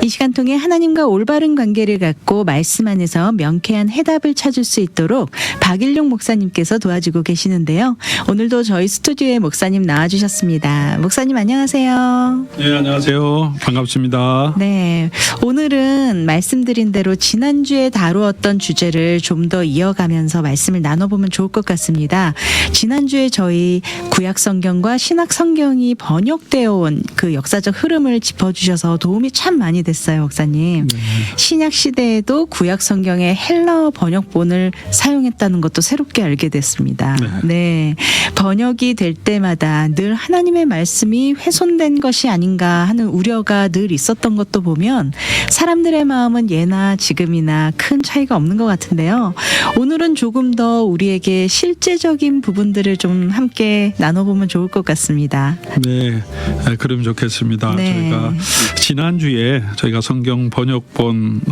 이 시간 통해 하나님과 올바른 관계를 갖고 말씀 안에서 명쾌한 해답을 찾을 수 있도록 박일용 목사님께서 도와주고 계시는데요. 오늘도 저희 스튜디오에 목사님 나와주셨습니다. 목사님 안녕하세요. 네, 안녕하세요. 반갑습니다. 네, 오늘은 말씀드린 대로 지난주에 다루었던 주제를 좀 더 이어가면서 말씀을 나눠보면 좋을 것 같습니다. 지난주에 저희 구약 성경과 신약 성경이 번역되어 온 그 역사적 흐름을 짚어주셔서 도움이 참 많이 됐어요, 목사님. 네. 신약 시대에도 구약 성경의 헬라어 번역본을 사용했다는 것도 새롭게 알게 됐습니다. 네, 번역이 될 때마다 늘 하나님의 말씀이 훼손된 것이 아닌가 하는 우려가 늘 있었던 것도 보면 사람들의 마음은 예나 지금이나 큰 차이가 없는 것 같은데요. 오늘은 조금 더 우리에게 실제적인 부분들을 좀 함께 나눠보면 좋을 것 같습니다. 네, 그럼 좋겠습니다. 네. 저희가 지난주에 저희가 성경 번역본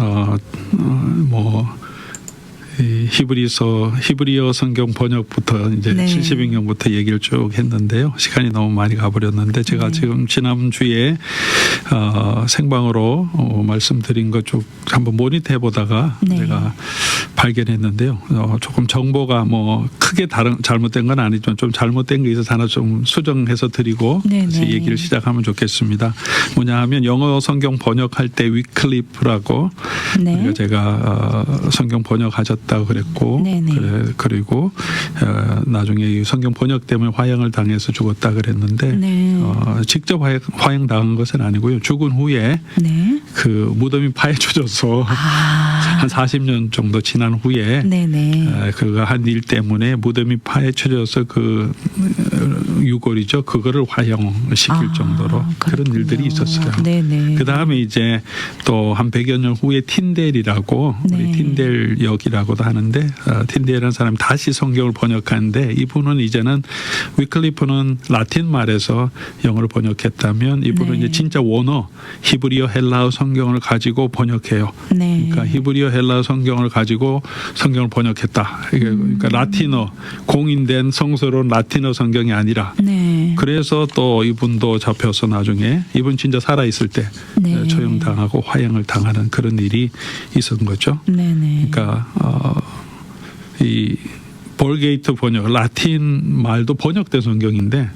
이 히브리어 성경 번역부터 이제 네. 70인경부터 얘기를 쭉 했는데요. 시간이 너무 많이 가버렸는데 제가 지금 지난주에 생방으로 말씀드린 것 쭉 한번 모니터해 보다가 네. 제가 발견했는데요. 조금 정보가 뭐 크게 잘못된 건 아니지만 좀 잘못된 게 있어서 하나 좀 수정해서 드리고 그래서 얘기를 시작하면 좋겠습니다. 뭐냐 하면 영어 성경 번역할 때 위클리프라고 네. 제가 성경 번역하셨다고 그랬고 그리고 나중에 이 성경 번역 때문에 화형을 당해서 죽었다 그랬는데 직접 화형 당한 것은 아니고요. 죽은 후에 그 무덤이 파헤쳐져서 한 40년 정도 지난 후에 그가 한 일 때문에 무덤이 파헤쳐져서 그 유골이죠. 그거를 화형시킬 정도로 그런 일들이 있었어요. 그 다음에 이제 또 한 100여 년 후에 틴델이라고 우리 틴델 역이라고도 하는데 틴델이라는 사람이 다시 성경을 번역하는데 이분은 이제는 위클리프는 라틴 말에서 영어를 번역했다면 이분은 이제 진짜 원어 히브리어 헬라어 성경을 가지고 번역해요. 그러니까 히브리어 헬라어 성경을 가지고 성경을 번역했다. 그러니까 라틴어 공인된 성서로는 라틴어 성경이 아니라 그래서 또 이분도 잡혀서 나중에 이분 진짜 살아있을 때 처형당하고 화형을 당하는 그런 일이 있었던 거죠. 그러니까 이 볼게이트 번역 라틴 말도 번역된 성경인데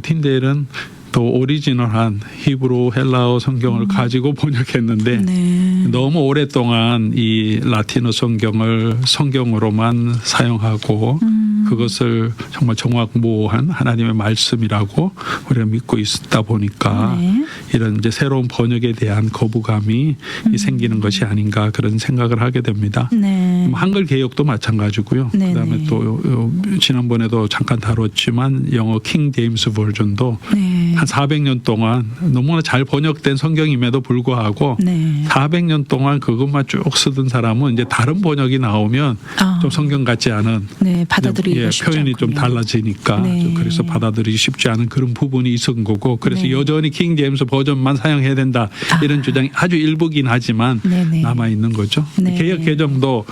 틴델은 또 오리지널한 히브리 헬라어 성경을 가지고 번역했는데 너무 오랫동안 이 라틴어 성경을 성경으로만 사용하고 그것을 정말 정확무오한 하나님의 말씀이라고 우리가 믿고 있다 보니까 이런 이제 새로운 번역에 대한 거부감이 생기는 것이 아닌가 그런 생각을 하게 됩니다. 한글 개혁도 마찬가지고요. 그다음에 또 지난번에도 잠깐 다뤘지만 영어 킹 제임스 버전도 한 400년 동안 너무나 잘 번역된 성경임에도 불구하고 400년 동안 그것만 쭉 쓰던 사람은 이제 다른 번역이 나오면 좀 성경 같지 않은 받아들이기 표현이 좀 달라지니까 그래서 받아들이기 쉽지 않은 그런 부분이 있었던 거고 그래서 여전히 킹 제임스 버전만 사용해야 된다 이런 주장이 아주 일부긴 하지만 남아 있는 거죠. 개역 개정도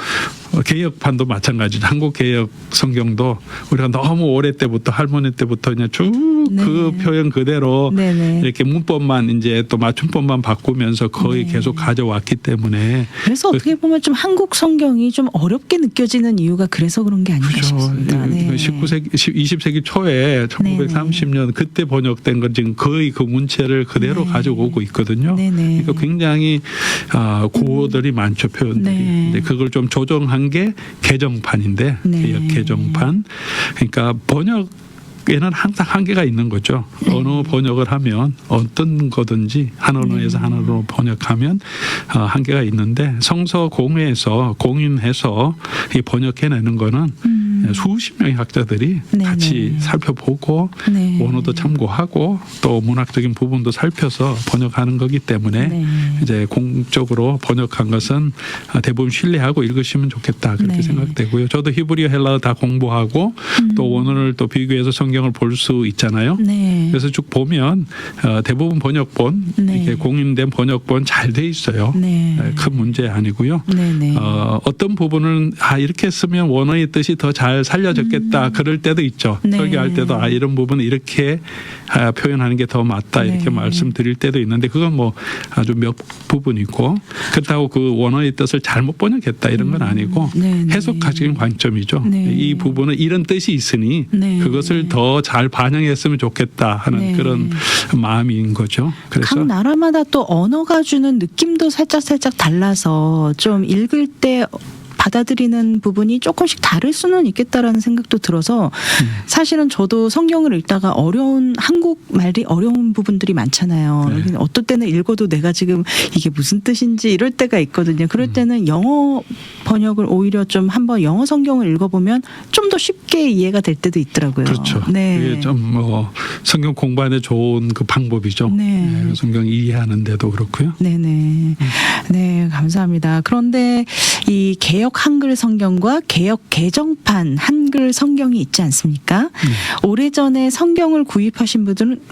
개혁판도 마찬가지죠. 한국 개혁 성경도 우리가 너무 오래 때부터 할머니 때부터 그냥 쭉 그 표현 그대로 이렇게 문법만 이제 또 맞춤법만 바꾸면서 거의 계속 가져왔기 때문에 그래서 어떻게 보면 좀 한국 성경이 좀 어렵게 느껴지는 이유가 그래서 그런 게 아닌가 싶습니다. 19세기, 20세기 초에 1930년 그때 번역된 건 지금 거의 그 문체를 그대로 가져오고 있거든요. 그러니까 굉장히 고어들이 많죠, 표현들이. 근데 그걸 좀 조정한 게 개정판인데 개혁 개정판. 그러니까 번역에는 항상 한계가 있는 거죠. 언어 번역을 하면 어떤 거든지 한 언어에서 한 언어로 번역하면 한계가 있는데 성서 공회에서 공인해서 번역해내는 거는 수십 명의 학자들이 같이 살펴보고 원어도 참고하고 또 문학적인 부분도 살펴서 번역하는 거기 때문에 이제 공적으로 번역한 것은 대부분 신뢰하고 읽으시면 좋겠다 그렇게 생각되고요. 저도 히브리어 헬라어 다 공부하고 또 원어를 또 비교해서 성경을 볼 수 있잖아요. 그래서 쭉 보면 대부분 번역본 이렇게 공인된 번역본 잘 돼 있어요. 큰 문제 아니고요. 어떤 부분은 이렇게 쓰면 원어의 뜻이 더 잘 잘 살려졌겠다 그럴 때도 있죠. 네. 설교할 때도 이런 부분은 이렇게 표현하는 게 더 맞다 이렇게 네. 말씀드릴 때도 있는데 그건 뭐 아주 몇 부분이고 그렇다고 그 원어의 뜻을 잘못 번역했다 이런 건 아니고 네. 해석하시는 관점이죠. 네. 이 부분은 이런 뜻이 있으니 네. 그것을 더 잘 반영했으면 좋겠다 하는 네. 그런 마음인 거죠. 그래서 각 나라마다 또 언어가 주는 느낌도 살짝 달라서 좀 읽을 때 받아들이는 부분이 조금씩 다를 수는 있겠다라는 생각도 들어서 사실은 저도 성경을 읽다가 한국 말이 어려운 부분들이 많잖아요. 네. 어떨 때는 읽어도 내가 지금 이게 무슨 뜻인지 이럴 때가 있거든요. 그럴 때는 영어 번역을 오히려 좀 한번 영어 성경을 읽어보면 좀 더 쉽게 이해가 될 때도 있더라고요. 그렇죠. 네. 그게 좀 뭐 성경 공부하는 좋은 그 방법이죠. 네. 성경 이해하는데도 그렇고요. 네네. 네, 감사합니다. 그런데 이 개역 한글 성경과 개역 개정판 한글 성경이 있지 않습니까? 오래전에 성경을 구입하신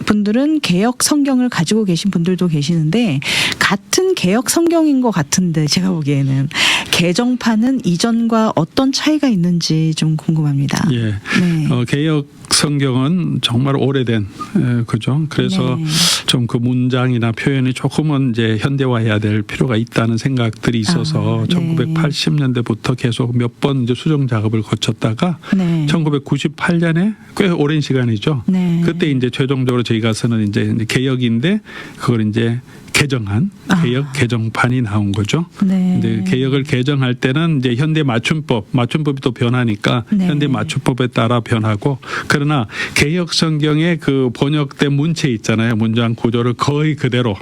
분들은 개역 성경을 가지고 계신 분들도 계시는데 같은 개역 성경인 것 같은데 제가 보기에는 개정판은 이전과 어떤 차이가 있는지 좀 궁금합니다. 예. 네. 개역 성경은 정말 오래된 그죠. 그래서 네. 좀 그 문장이나 표현이 조금은 이제 현대화해야 될 필요가 있다는 생각들이 있어서 네. 1980년대부터 계속 몇 번 이제 수정 작업을 거쳤다가 네. 1998년에 꽤 오랜 시간이죠. 네. 그때 이제 최종적으로 저희가 쓰는 이제 개역인데 그걸 이제 개정한 개역 개정판이 나온 거죠. 네. 근데 개역을 개정할 때는 이제 현대 맞춤법이 또 변하니까 네. 현대 맞춤법에 따라 변하고 그러나 개역 성경의 그 번역된 문체 있잖아요. 문장 구조를 거의 그대로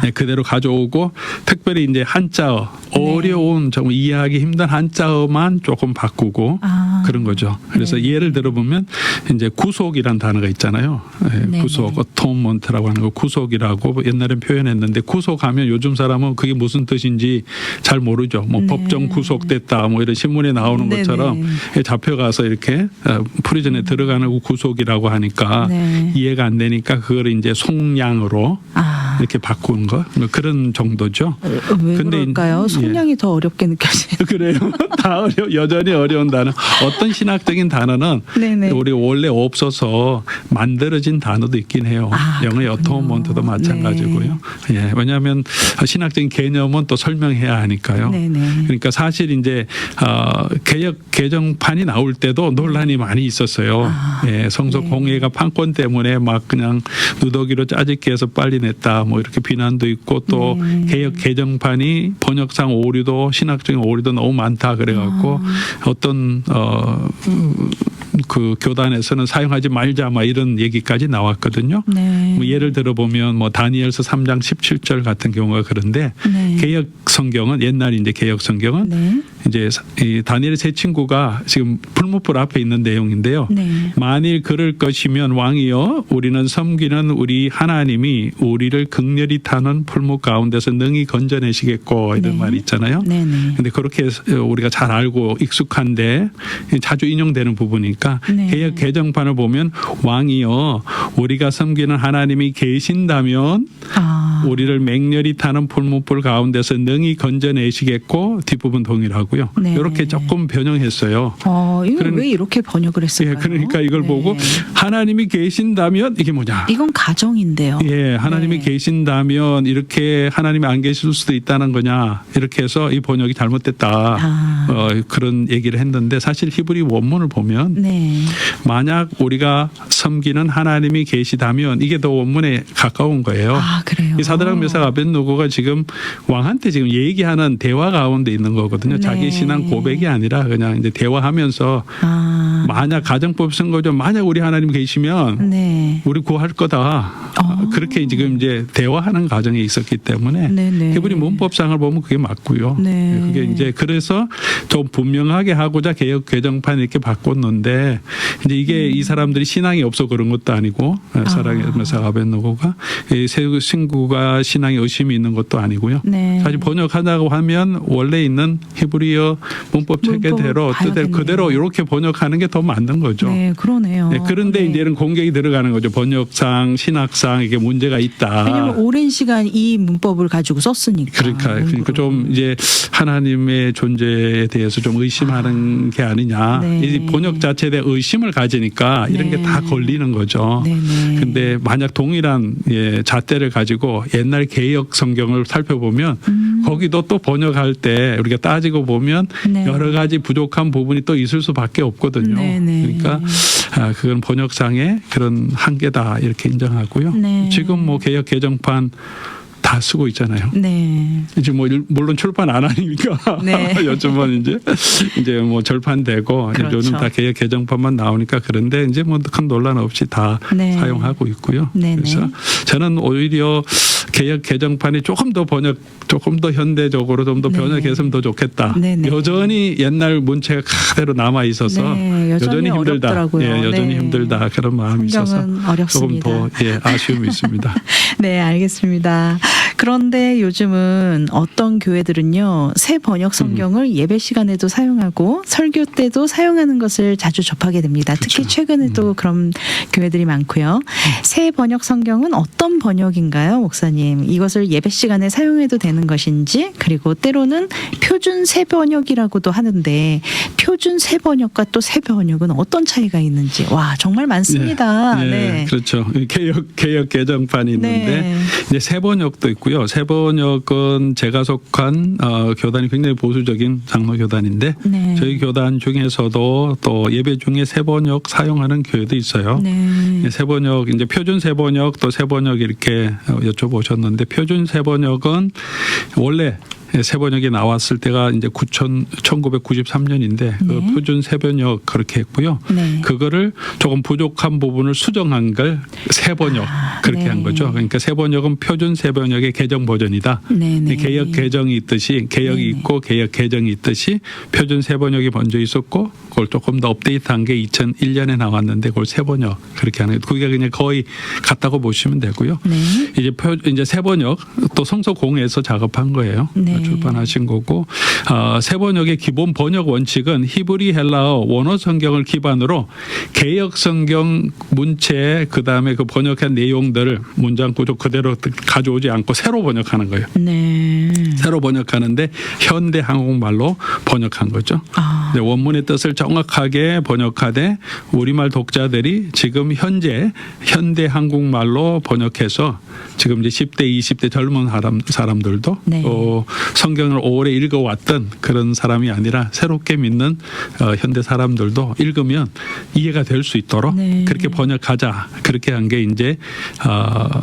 네, 그대로 가져오고 특별히 이제 한자어 어려운 정말 이해하기 힘든 한자어만 조금 바꾸고 그런 거죠. 그래서 예를 들어보면 이제 구속이란 단어가 있잖아요. 네, 구속, 어토먼트라고 하는 거 구속이라고 옛날엔 표현했는데 구속하면 요즘 사람은 그게 무슨 뜻인지 잘 모르죠. 뭐 법정 구속됐다 뭐 이런 신문에 나오는 것처럼 잡혀가서 이렇게 프리즌에 들어가는 거 구속이라고 하니까 이해가 안 되니까 그걸 이제 속량으로 이렇게 바꾼 거 그런 정도죠. 왜 그럴까요? 속량이 더 어렵게 느껴지요. 그래요. 다 여전히 어려운 단어. 어떤 신학적인 단어는 우리 원래 없어서 만들어진 단어도 있긴 해요. 영어의 어토먼트도 마찬가지고요. 예, 왜냐하면 신학적인 개념은 또 설명해야 하니까요. 그러니까 사실 이제 개역 개정판이 나올 때도 논란이 많이 있었어요. 예, 성서 공예가 판권 때문에 막 그냥 누더기로 짜집기 해서 빨리 냈다. 뭐 이렇게 비난도 있고 또 개역 개정판이 번역상 오류도 신학적인 오류도 너무 많다 그래갖고 어떤 그 교단에서는 사용하지 말자 막 이런 얘기까지 나왔거든요. 뭐 예를 들어보면 뭐 다니엘서 3장 17절 같은 경우가 그런데 개역 성경은 옛날 이제 개역 성경은 이제 이 다니엘의 세 친구가 지금 풀무불 앞에 있는 내용인데요. 만일 그럴 것이면 왕이여 우리는 섬기는 우리 하나님이 우리를 극렬히 타는 풀무 가운데서 능히 건져내시겠고 이런 말이 있잖아요. 그런데 그렇게 우리가 잘 알고 익숙한데 자주 인용되는 부분이니까 개역 개정판을 보면 왕이여 우리가 섬기는 하나님이 계신다면 우리를 맹렬히 타는 풀무불 가운데서 능히 건져내시겠고 뒷부분 동일하고요. 이렇게 조금 변형했어요. 이건 왜 이렇게 번역을 했을까요? 예, 그러니까 이걸 보고 하나님이 계신다면 이게 뭐냐? 이건 가정인데요. 예, 하나님이 계신다면 이렇게 하나님이 안 계실 수도 있다는 거냐? 이렇게 해서 이 번역이 잘못됐다. 그런 얘기를 했는데 사실 히브리 원문을 보면 만약 우리가 섬기는 하나님이 계시다면 이게 더 원문에 가까운 거예요. 그래요? 이 사드락 메삭 아벳느고가 지금 왕한테 지금 얘기하는 대화 가운데 있는 거거든요. 자기 신앙 고백이 아니라 그냥 이제 대화하면서 만약 가정법 쓴 거죠. 만약 우리 하나님 계시면 우리 구할 거다. 그렇게 지금 이제 대화하는 과정에 있었기 때문에 히브리 문법상을 보면 그게 맞고요. 그게 이제 그래서 좀 분명하게 하고자 개역 개정판 이렇게 바꿨는데 이제 이게 이 사람들이 신앙이 없어 그런 것도 아니고 사드락 메삭 아벳느고가 세 친구가 믿음과 신앙에 의심이 있는 것도 아니고요. 네. 사실 번역하자고 하면 원래 있는 히브리어 문법 체계대로 뜻대로 그대로 이렇게 번역하는 게 더 맞는 거죠. 네, 그러네요. 네, 그런데 네. 이제는 공격이 들어가는 거죠. 번역상, 신학상 이게 문제가 있다. 왜냐하면 오랜 시간 이 문법을 가지고 썼으니까. 그러니까 좀 이제 하나님의 존재에 대해서 좀 의심하는 게 아니냐. 네. 이 번역 자체에 대해 의심을 가지니까 이런 게 다 걸리는 거죠. 네네. 근데 만약 동일한 잣대를 가지고 옛날 개역 성경을 살펴보면 거기도 또 번역할 때 우리가 따지고 보면 네. 여러 가지 부족한 부분이 또 있을 수밖에 없거든요. 네네. 그러니까 그건 번역상의 그런 한계다 이렇게 인정하고요. 네. 지금 뭐 개역 개정판 다 쓰고 있잖아요. 네. 이제 뭐 물론 출판 안 하니까 네. 요즘은 이제 뭐 절판되고 그렇죠. 요즘 다 개역 개정판만 나오니까 그런데 이제 뭐 큰 논란 없이 다 네. 사용하고 있고요. 네네. 그래서 저는 오히려 개역 개정판이 조금 더 현대적으로 좀 더 네. 번역했으면 더 좋겠다. 네네. 여전히 옛날 문체가 그대로 남아 있어서 네, 여전히 힘들다. 어렵더라고요. 예, 여전히 네. 힘들다 그런 마음이 있어서 성경은 어렵습니다. 조금 더 아쉬움이 있습니다. 네, 알겠습니다. 그런데 요즘은 어떤 교회들은요, 새 번역 성경을 예배 시간에도 사용하고 설교 때도 사용하는 것을 자주 접하게 됩니다. 특히 그렇죠. 최근에도 그런 교회들이 많고요. 새 번역 성경은 어떤 번역인가요, 목사님? 이것을 예배 시간에 사용해도 되는 것인지, 그리고 때로는 표준 새 번역이라고도 하는데 표준 새 번역과 또 새 번역은 어떤 차이가 있는지, 와, 정말 많습니다. 네, 그렇죠. 개역 개정판이 있는데 네. 이제 새 번역도 있고요. 새 번역은 제가 속한 교단이 굉장히 보수적인 장로 교단인데 네. 저희 교단 중에서도 또 예배 중에 새 번역 사용하는 교회도 있어요. 네. 새 번역 이제 표준 새 번역 또 새 번역 이렇게 여쭤보셨는데 표준 새 번역은 원래 새 번역이 나왔을 때가 이제 1993년인데 그 네. 표준 새 번역 그렇게 했고요. 네. 그거를 조금 부족한 부분을 수정한 걸 새 번역 그렇게 네. 한 거죠. 그러니까 새 번역은 표준 새 번역의 개정 버전이다. 네네. 개역 개정이 있듯이 개역이 네네. 있고 개역 개정이 있듯이 표준 새 번역이 먼저 있었고 그걸 조금 더 업데이트한 게 2001년에 나왔는데 그걸 새 번역 그렇게 하는 거. 그게 그냥 거의 같다고 보시면 되고요. 네. 이제 새 번역 또 성서공회에서 작업한 거예요. 네. 출판하신 거고 새 번역의 기본 번역 원칙은 히브리 헬라어 원어 성경을 기반으로 개역 성경 문체 그다음에 그 번역한 내용들을 문장 구조 그대로 가져오지 않고 새로 번역하는 거예요. 네. 새로 번역하는데 현대 한국말로 번역한 거죠. 원문의 뜻을 정확하게 번역하되 우리말 독자들이 지금 현재 현대 한국말로 번역해서 지금 이제 10대, 20대 젊은 사람들도 네. 또 성경을 오래 읽어왔던 그런 사람이 아니라 새롭게 믿는 현대 사람들도 읽으면 이해가 될 수 있도록 네. 그렇게 번역하자 그렇게 한 게 이제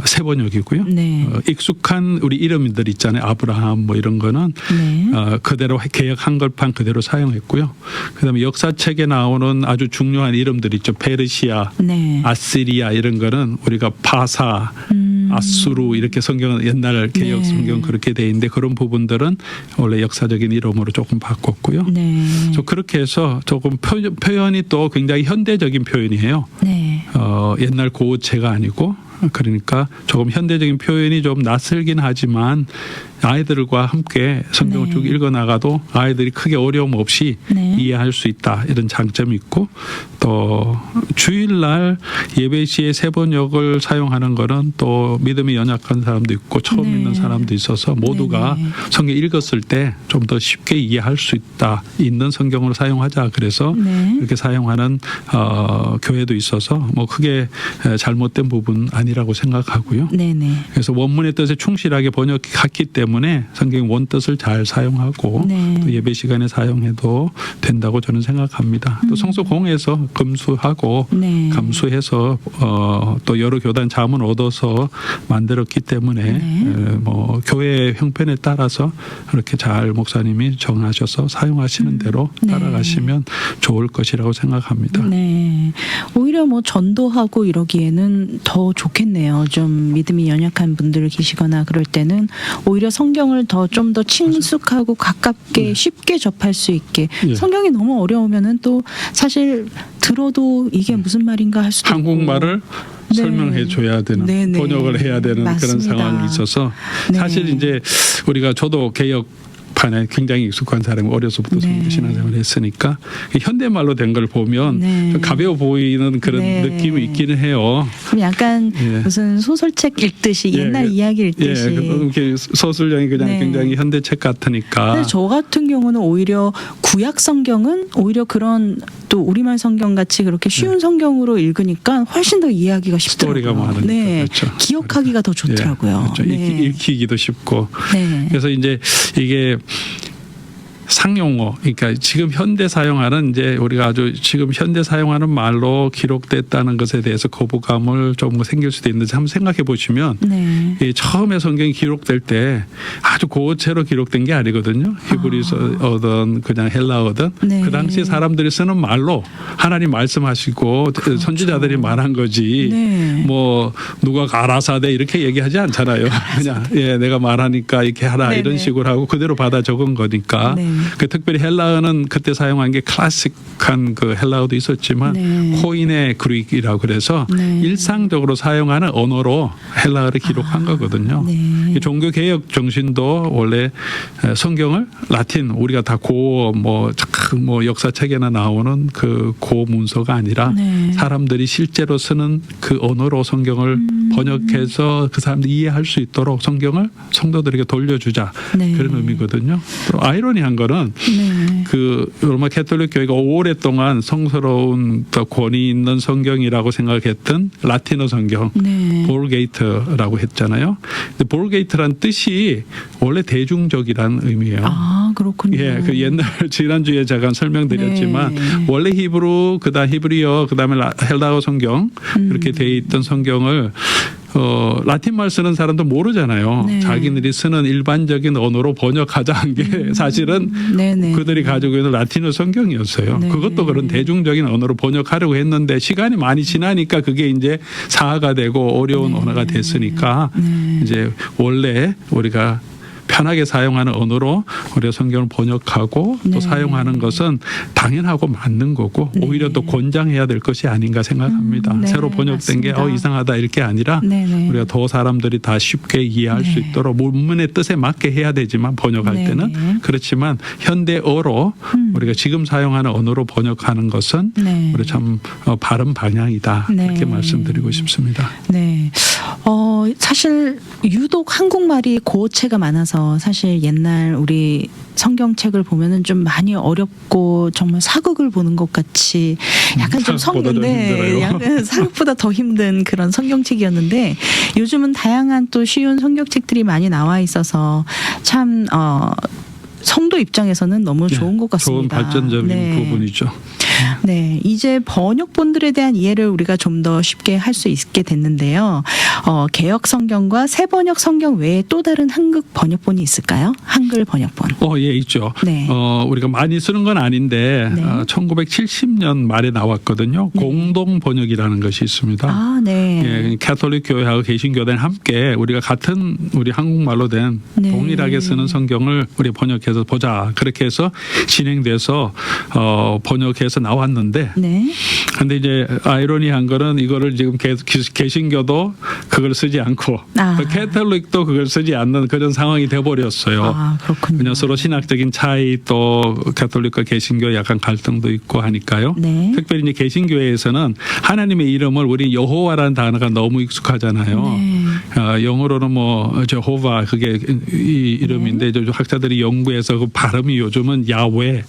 새 번역이고요. 네. 익숙한 우리 이름들 있잖아요. 아브라함 뭐 이런 거는 네. 그대로 개역 한글판 그대로 사용했고요. 그다음에 역사책에 나오는 아주 중요한 이름들 있죠. 페르시아, 네. 아시리아 이런 거는 우리가 파사, 아수르 이렇게 성경은 옛날 개역 네. 성경 그렇게 돼 있는데 그런 부분들은 원래 역사적인 이름으로 조금 바꿨고요. 네. 그래서 그렇게 해서 조금 표현이 또 굉장히 현대적인 표현이에요. 네. 옛날 고어체가 아니고 그러니까 조금 현대적인 표현이 좀 낯설긴 하지만 아이들과 함께 성경을 네. 쭉 읽어나가도 아이들이 크게 어려움 없이 네. 이해할 수 있다 이런 장점이 있고 또 주일날 예배 시에 새 번역을 사용하는 거는 또 믿음이 연약한 사람도 있고 처음 네. 읽는 사람도 있어서 모두가 네네. 성경 읽었을 때 좀 더 쉽게 이해할 수 있는 성경으로 사용하자 그래서 네. 이렇게 사용하는 교회도 있어서 뭐 크게 잘못된 부분 아니라고 생각하고요. 네네. 그래서 원문의 뜻에 충실하게 번역했기 때문에 성경 원뜻을 잘 사용하고 네. 또 예배 시간에 사용해도 된다고 저는 생각합니다. 또 성서공회에서 금수하고 네. 감수해서 또 여러 교단 자문 얻어서 만들었기 때문에 네. 뭐 교회 형편에 따라서 그렇게 잘 목사님이 정하셔서 사용하시는 대로 네. 따라가시면 좋을 것이라고 생각합니다. 네. 오히려 뭐 전도하고 이러기에는 더 좋겠네요. 좀 믿음이 연약한 분들 계시거나 그럴 때는 오히려 성경을 좀 더 친숙하고 가깝게 쉽게 접할 수 있게 예. 성경이 너무 어려우면은 또 사실 들어도 이게 무슨 말인가 할 수도 있고. 한국말을 설명해 줘야 되는 네네. 번역을 해야 되는 맞습니다. 그런 상황이 있어서 사실 이제 우리가 저도 개혁판에 굉장히 익숙한 사람이 어려서부터 신앙생활을 했으니까 현대말로 된 걸 보면 좀 가벼워 보이는 그런 느낌이 있기는 해요. 그럼 약간 무슨 소설책 읽듯이 옛날 이야기 읽듯이 이렇게 서술형이 그냥 굉장히 현대책 같으니까. 근데 저 같은 경우는 오히려 구약 성경은 오히려 그런 또 우리말 성경 같이 그렇게 쉬운 성경으로 읽으니까 훨씬 더 이해하기가 쉽더라고요. 스토리가 많으니까. 그렇죠. 기억하기가 더 좋더라고요. 그렇죠. 읽히기도 쉽고. 네. 그래서 이제 이게 상용어, 그러니까 지금 현대 사용하는 이제 우리가 아주 지금 현대 사용하는 말로 기록됐다는 것에 대해서 거부감을 좀 생길 수도 있는데 한번 생각해 보시면 이 처음에 성경이 기록될 때 아주 고어체로 기록된 게 아니거든요. 히브리어든 그냥 헬라어든 그 당시 사람들이 쓰는 말로 하나님 말씀하시고 선지자들이 말한 거지. 뭐 누가 가라사대 이렇게 얘기하지 않잖아요. 그냥 내가 말하니까 이렇게 하라 이런 식으로 하고 그대로 받아 적은 거니까. 그 특별히 헬라어는 그때 사용한 게 클래식한 그 헬라어도 있었지만 코인의 그릭이라고 그래서 일상적으로 사용하는 언어로 헬라어를 기록한 거거든요. 종교 개혁 정신도 원래 성경을 라틴 우리가 다 고 뭐 역사책에나 나오는 그 고 문서가 아니라 사람들이 실제로 쓰는 그 언어로 성경을 번역해서 그 사람들이 이해할 수 있도록 성경을 성도들에게 돌려주자 그런 의미거든요. 또 아이러니한 거는 그 로마 캐톨릭 교회가 오랫동안 성스러운 더 권위 있는 성경이라고 생각했던 라틴어 성경 볼게이트라고 했잖아요. 근데 볼게이트란 뜻이 원래 대중적이라는 의미예요. 아 그렇군요. 그 옛날 지난주에 제가 설명드렸지만 원래 히브리 그다음 히브리어 그다음에 헬라어 성경 이렇게 돼 있던 성경을 라틴말 쓰는 사람도 모르잖아요. 자기들이 쓰는 일반적인 언어로 번역하자는 게 사실은 그들이 가지고 있는 라틴어 성경이었어요. 그것도 그런 대중적인 언어로 번역하려고 했는데 시간이 많이 지나니까 그게 이제 사화가 되고 어려운 언어가 됐으니까 이제 원래 우리가 편하게 사용하는 언어로 우리가 성경을 번역하고 또 사용하는 것은 당연하고 맞는 거고 오히려 또 권장해야 될 것이 아닌가 생각합니다. 새로 번역된 게 이상하다 이렇게 아니라 우리가 더 사람들이 다 쉽게 이해할 수 있도록 문문의 뜻에 맞게 해야 되지만 번역할 때는 그렇지만 현대어로 우리가 지금 사용하는 언어로 번역하는 것은 우리 참 바른 방향이다 그렇게 말씀드리고 싶습니다. 사실 유독 한국말이 고어체가 많아서 사실 옛날 우리 성경책을 보면은 좀 많이 어렵고 정말 사극을 보는 것 같이 약간 좀 약간 사극보다 더 힘든 그런 성경책이었는데 요즘은 다양한 또 쉬운 성경책들이 많이 나와 있어서 참 성도 입장에서는 너무 좋은 것 같습니다. 좋은 발전적인 부분이죠. 이제 번역본들에 대한 이해를 우리가 좀 더 쉽게 할 수 있게 됐는데요. 개역 성경과 새 번역 성경 외에 또 다른 한국 번역본이 있을까요? 한글 번역본. 있죠. 우리가 많이 쓰는 건 아닌데 1970년 말에 나왔거든요. 공동 번역이라는 것이 있습니다. 캐톨릭 교회하고 개신교회는 함께 우리가 같은 우리 한국말로 된 동일하게 쓰는 성경을 우리 번역해서 보자. 그렇게 해서 진행돼서 번역해서 나왔는데 근데 이제 아이러니한 거는 이거를 지금 개신교도 그걸 쓰지 않고 캐톨릭도 그걸 쓰지 않는 그런 상황이 돼버렸어요. 그렇군요. 그냥 서로 신학적인 차이 또 캐톨릭과 개신교 약간 갈등도 있고 하니까요. 특별히 이제 개신교회에서는 하나님의 이름을 우리 여호와라는 단어가 너무 익숙하잖아요. 영어로는 뭐 제호바 그게 이 이름인데 학자들이 연구해서 그 발음이 요즘은 야훼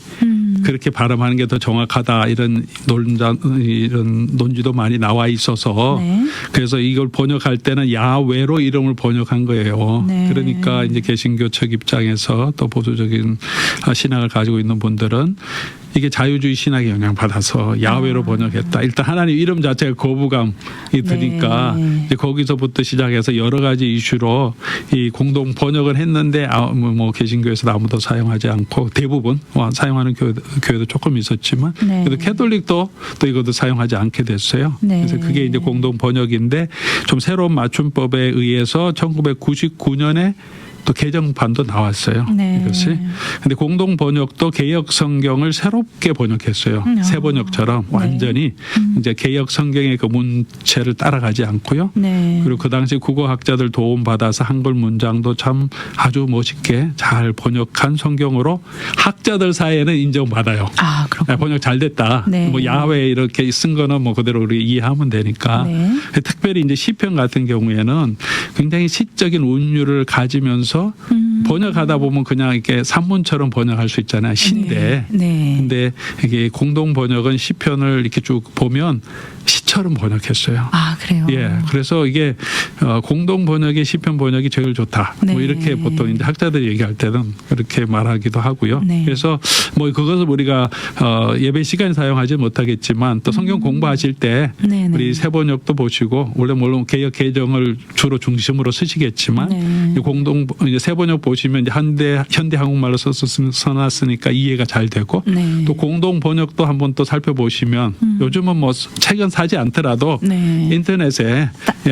그렇게 발음하는 게 더 정확하다 이런 논지도 많이 나와 있어서 그래서 이걸 번역할 때는 야훼로 이름을 번역한 거예요. 그러니까 이제 개신교 측 입장에서 또 보수적인 신앙을 가지고 있는 분들은 이게 자유주의 신학에 영향받아서 야훼로 번역했다. 일단 하나님 이름 자체가 거부감이 드니까 이제 거기서부터 시작해서 여러 가지 이슈로 이 공동 번역을 했는데 뭐 개신교에서도 아무도 사용하지 않고 대부분 사용하는 교회도 조금 있었지만 그래도 캐톨릭도 또 이것도 사용하지 않게 됐어요. 그래서 그게 이제 공동 번역인데 좀 새로운 맞춤법에 의해서 1999년에 또 개정판도 나왔어요. 네. 이것이. 근데 공동 번역도 개역 성경을 새롭게 번역했어요. 새 번역처럼 완전히 이제 개역 성경의 그 문체를 따라가지 않고요. 네. 그리고 그 당시 국어학자들 도움 받아서 한글 문장도 참 아주 멋있게 잘 번역한 성경으로 학자들 사이에는 인정받아요. 아, 그렇군요. 번역 잘 됐다. 네. 뭐 야외 이렇게 쓴 거는 뭐 그대로 우리 이해하면 되니까. 네. 특별히 이제 시편 같은 경우에는 굉장히 시적인 운율을 가지면서 번역하다 보면 그냥 이렇게 산문처럼 번역할 수 있잖아요. 시인데. 네. 근데 이게 공동 번역은 시편을 이렇게 쭉 보면 시처럼 번역했어요. 아, 그래요. 예, 그래서 이게 공동 번역의 시편 번역이 제일 좋다. 네. 뭐 이렇게 보통 이제 학자들이 얘기할 때는 그렇게 말하기도 하고요. 네. 그래서 뭐 그것을 우리가 예배 시간에 사용하지 못하겠지만 또 성경 공부하실 때 네네. 우리 새 번역도 보시고 원래 물론 개역 개정을 주로 중심으로 쓰시겠지만 네. 공동 이제 새 번역 보시면 이제 현대 한국말로 써놨으니까 이해가 잘 되고 네. 또 공동 번역도 한번 또 살펴보시면 요즘은 뭐 책은 사지 않더라도 네. 인터넷에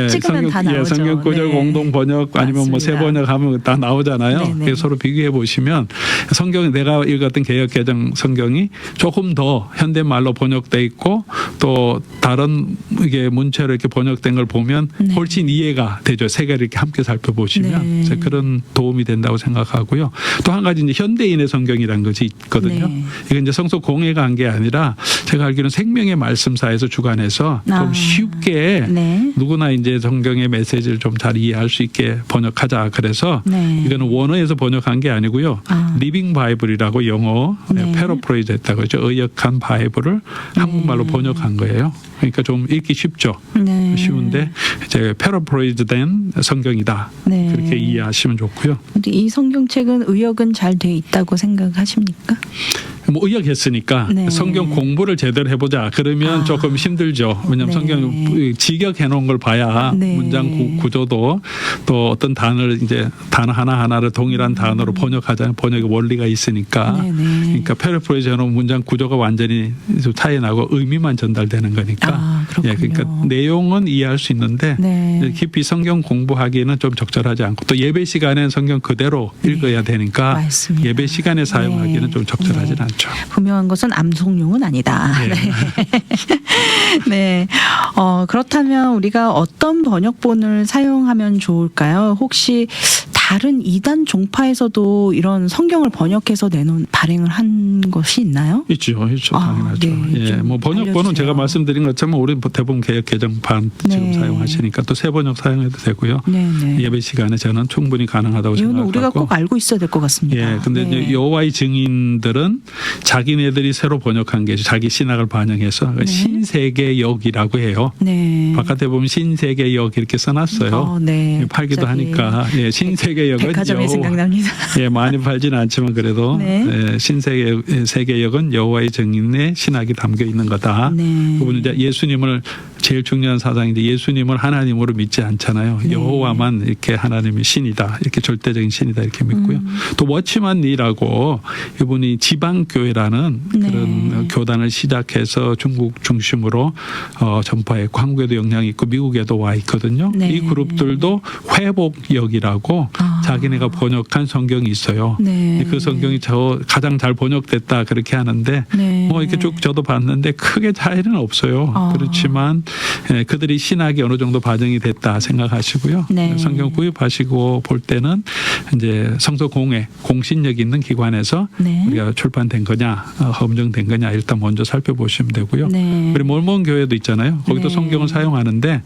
찍으면 다 나오죠. 성경 구절 네. 공동 번역 아니면 뭐 새 맞습니다. 번역하면 다 나오잖아요. 네네. 그래서 서로 비교해 보시면 성경 내가 읽었던 개역 개정 성경이 조금 더 현대말로 번역돼 있고 또 다른 이게 문체로 이렇게 번역된 걸 보면 네. 훨씬 이해가 되죠. 세 개를 이렇게 함께 살펴보시면 네. 그래서 그런 도움이 된다고 생각하고요. 또 한 가지 이제 현대인의 성경이라는 것이 있거든요. 네. 이건 이제 성서 공회가 한 게 아니라 제가 알기로는 생명의 말씀사에서 주관해서 좀 쉽게 네. 누구나 이제 성경의 메시지를 좀 잘 이해할 수 있게 번역하자. 그래서 네. 이거는 원어에서 번역한 게 아니고요. 리빙 바이블이라고 영어 네. 패러프레이즈 했다고 그죠. 의역한 바이블을 한국말로 번역한 거예요. 그러니까 좀 읽기 쉽죠. 네. 쉬운데 이제 패러프레이즈된 성경이다. 네. 그렇게 이해하시면 좋고요. 근데 이 성경책은 의역은 잘 돼 있다고 생각하십니까? 뭐 의역했으니까 네. 성경 공부를 제대로 해보자. 그러면 조금 힘들죠. 왜냐하면 네. 성경 직역해 놓은 걸 봐야 네. 문장 구조도 또 어떤 단어를 이제 단어 하나하나를 동일한 단어로 번역하자는 번역의 원리가 있으니까. 네, 네. 그러니까 패러프레이즈 해 놓은 문장 구조가 완전히 좀 차이 나고 의미만 전달되는 거니까. 그렇군요. 그러니까 내용은 이해할 수 있는데 네. 깊이 성경 공부하기에는 좀 적절하지 않고 또 예배 시간에는 성경 그대로 읽어야 되니까 맞습니다. 예배 시간에 사용하기는 네. 좀 적절하지 네. 않죠. 분명한 것은 암송용은 아니다. 네. 네. 그렇다면 우리가 어떤 번역본을 사용하면 좋을까요? 혹시 다른 이단 종파에서도 이런 성경을 번역해서 내놓은 발행을 한 것이 있나요? 있죠, 당연하죠. 네, 예, 뭐 번역본은 알려주세요. 제가 말씀드린 것처럼 우리 대부분 개역 개정판 지금 네. 사용하시니까 또 새 번역 사용해도 되고요. 네, 네. 예배 시간에 저는 충분히 가능하다고 이거는 생각하고. 우리가 꼭 알고 있어야 될 것 같습니다. 예, 근데 네. 이제 여호와의 증인들은 자기네들이 새로 번역한 게 자기 신학을 반영해서 네. 신세계역이라고 해요. 네. 바깥에 보면 신세계역 이렇게 써놨어요. 네. 팔기도 갑자기 하니까 예, 신세계역은 백화점이 여호와- 생각납니다. 예, 많이 팔지는 않지만 그래도 네. 예, 신세계역은 여호와의 증인의 신학이 담겨 있는 거다. 네. 그분은 이제 예수님을 제일 중요한 사상인데 예수님을 하나님으로 믿지 않잖아요. 네. 여호와만 이렇게 하나님이 신이다. 이렇게 절대적인 신이다 이렇게 믿고요. 또 워치만 니라고 이분이 지방교회라는 네. 그런 교단을 시작해서 중국 중심으로 전파했고 한국에도 영향이 있고 미국에도 와 있거든요. 네. 이 그룹들도 회복역이라고 자기네가 번역한 성경이 있어요. 네. 그 성경이 가장 잘 번역됐다 그렇게 하는데 네. 뭐 이렇게 쭉 저도 봤는데 크게 차이는 없어요. 그렇지만 그들이 신학이 어느 정도 반영이 됐다 생각하시고요. 네. 성경 구입하시고 볼 때는 이제 성서 공회 공신력 있는 기관에서 네. 우리가 출판된 거냐 검증된 거냐 일단 먼저 살펴보시면 되고요. 네. 우리 몰몬 교회도 있잖아요. 거기도 네. 성경을 사용하는데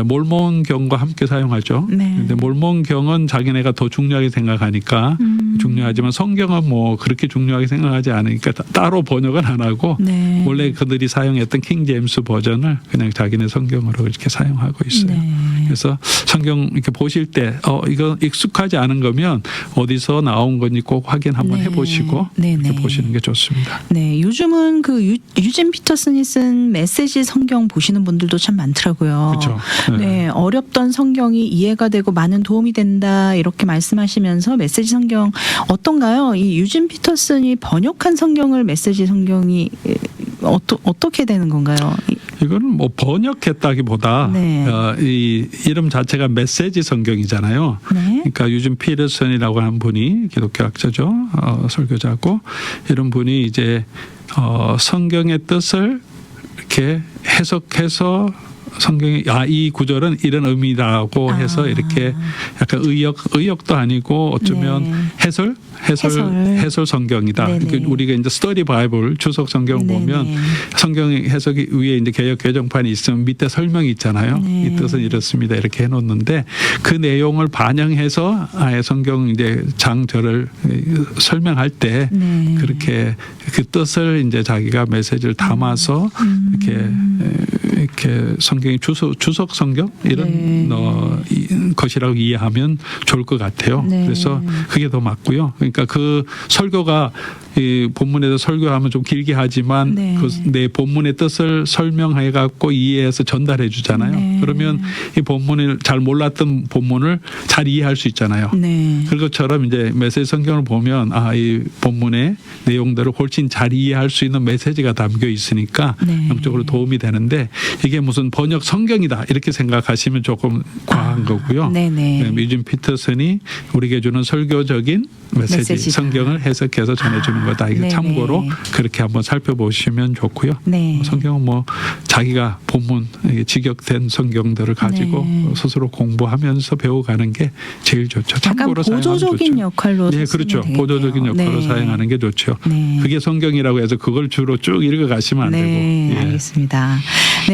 몰몬경과 함께 사용하죠. 네. 근데 몰몬경은 자기네가 더 중요하게 생각하니까 중요하지만 성경은 뭐 그렇게 중요하게 생각하지 않으니까 따로 번역은 안 하고 네. 원래 그들이 사용했던 킹 제임스 버전을 그냥 자기네 성경으로 이렇게 사용하고 있어요. 네. 그래서 성경 이렇게 보실 때 이거 익숙하지 않은 거면 어디서 나온 건지 꼭 확인 한번 네. 해보시고 네, 이렇게 네. 보시는 게 좋습니다. 네, 요즘은 그 유진 피터슨이 쓴 메시지 성경 보시는 분들도 참 많더라고요. 그렇죠. 네, 어렵던 성경이 이해가 되고 많은 도움이 된다 이렇게 말씀하시면서 메시지 성경 어떤가요? 이 유진 피터슨이 번역한 성경을 메시지 성경이 어떻게 되는 건가요? 이거는 뭐 번역했다기보다 네. 이 이름 자체가 메시지 성경이잖아요. 네. 그러니까 유진 피터슨이라고 하는 분이 기독교학자죠. 설교자고 이런 분이 이제 성경의 뜻을 이렇게 해석해서 성경이 이 구절은 이런 의미라고 해서 이렇게 약간 의역도 아니고 어쩌면 해설 성경이다. 그러니까 우리가 이제 스터디 바이블 주석 성경 보면 성경 해석이 위에 이제 개역 개정판이 있으면 밑에 설명이 있잖아요. 이 뜻은 이렇습니다. 이렇게 해놓는데 그 내용을 반영해서 아예 성경 이제 장절을 설명할 때 그렇게 그 뜻을 이제 자기가 메시지를 담아서 이렇게 성경이 주석 성경 이런 것이라고 이해하면 좋을 것 같아요. 그래서 그게 더 맞고요. 그러니까 그 설교가 이 본문에서 설교하면 좀 길게 하지만 그 내 본문의 뜻을 설명해 갖고 이해해서 전달해 주잖아요. 그러면 이 본문을 잘 몰랐던 본문을 잘 이해할 수 있잖아요. 그것처럼 이제 메시지 성경을 보면 이 본문의 내용들을 훨씬 잘 이해할 수 있는 메시지가 담겨 있으니까 영적으로 도움이 되는데 이게 무슨 번역 성경이다 이렇게 생각하시면 조금 과한 거고요. 유진 피터슨이 우리에게 주는 설교적인 메시지 성경을 해석해서 전해주는 거다. 이게 참고로 그렇게 한번 살펴보시면 좋고요. 성경은 뭐 자기가 본문 직역된 성경들을 가지고 스스로 공부하면서 배워가는 게 제일 좋죠. 참고로 사용하면 좋죠. 보조적인 역할로 그렇죠. 보조적인 역할로 사용하는 게 좋죠. 그게 성경이라고 해서 그걸 주로 쭉 읽어가시면 안 되고. 알겠습니다.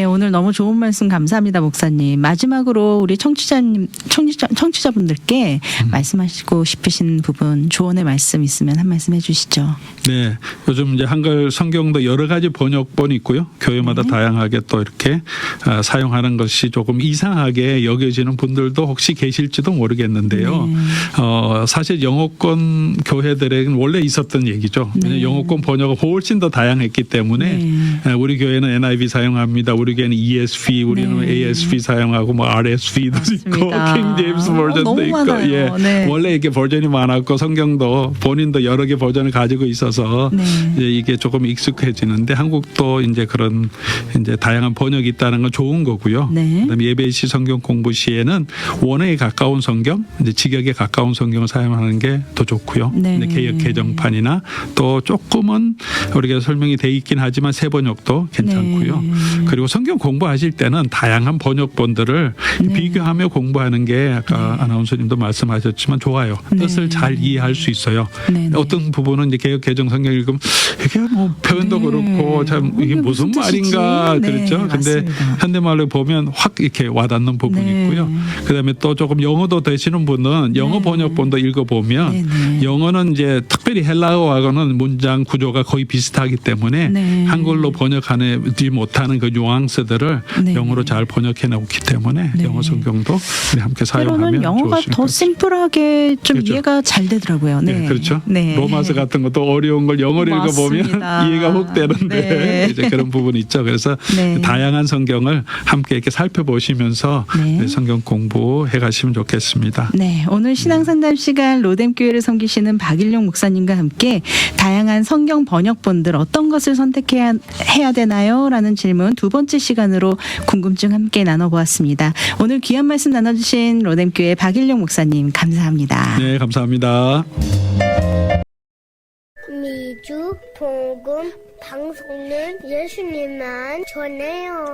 오늘 너무 좋은 말씀 감사합니다, 목사님. 마지막으로 우리 청취자분들께 말씀하시고 싶으신 부분, 조언의 말씀 있으면 한 말씀 해주시죠. 네, 요즘 이제 한글 성경도 여러 가지 번역본이 있고요. 교회마다 다양하게 또 이렇게 사용하는 것이 조금 이상하게 여겨지는 분들도 혹시 계실지도 모르겠는데요. 사실 영어권 교회들에게는 원래 있었던 얘기죠. 영어권 번역은 훨씬 더 다양했기 때문에 우리 교회는 NIV 사용합니다. 우리 교회는 ESV, 우리는 ASV 사용하고 뭐 RSV도 있고 킹 제임스 버전도 있고 원래 이렇게 버전이 많았고 성경도 본인도 여러 개 버전을 가지고 있어서 이제 이게 조금 익숙해지는데 한국도 이제 그런 이제 다양한 번역이 있다는 건 좋은 거고요. 그다음에 예배 시 성경 공부 시에는 원어에 가까운 성경, 이제 직역에 가까운 성경을 사용하는 게 더 좋고요. 개역 개정판이나 또 조금은 우리가 설명이 돼 있긴 하지만 새 번역도 괜찮고요. 그리고 성경 공부하실 때는 다양한 번역본들을 비교하며 공부하는 게 아까 아나운서님도 말씀하셨지만 좋아요. 뜻을 잘 이해할 수 있어요. 어떤 부분은 이제 개역 개정 성경 읽으면 이게 뭐 표현도 그렇고 참 이게 무슨 말인가 그렇죠. 근데 현대말로 보면 확 이렇게 와닿는 부분이 있고요. 그다음에 또 조금 영어도 되시는 분은 영어 번역본도 읽어보면 영어는 이제 특별히 헬라어하고는 문장 구조가 거의 비슷하기 때문에 한글로 번역하지 못하는 그 뉘앙스들을 영어로 잘 번역해 놓기 때문에 영어 성경도 우리 함께 사용하면 때로는 영어가 더 심플하게 좀 그렇죠. 이해가 잘 되더라고요. 그렇죠. 로마서 같은 것도 어려운 걸 영어로 읽어보면 이해가 훅 되는데 이제 그런 부분이 있죠. 그래서 다양한 성경을 함께 이렇게 살펴보시면서 성경 공부해 가시면 좋겠습니다. 오늘 신앙상담 시간 로뎀교회를 섬기시는 박일용 목사님과 함께 다양한 성경 번역본들 어떤 것을 선택해야 되나요? 라는 질문 두 번째 시간으로 궁금증 함께 나눠보았습니다. 오늘 귀한 말씀 나눠주신 로뎀교회 박일용 목사님 감사합니다. 네, 감사합니다. 미주 복음 방송은 예수님만 전해요.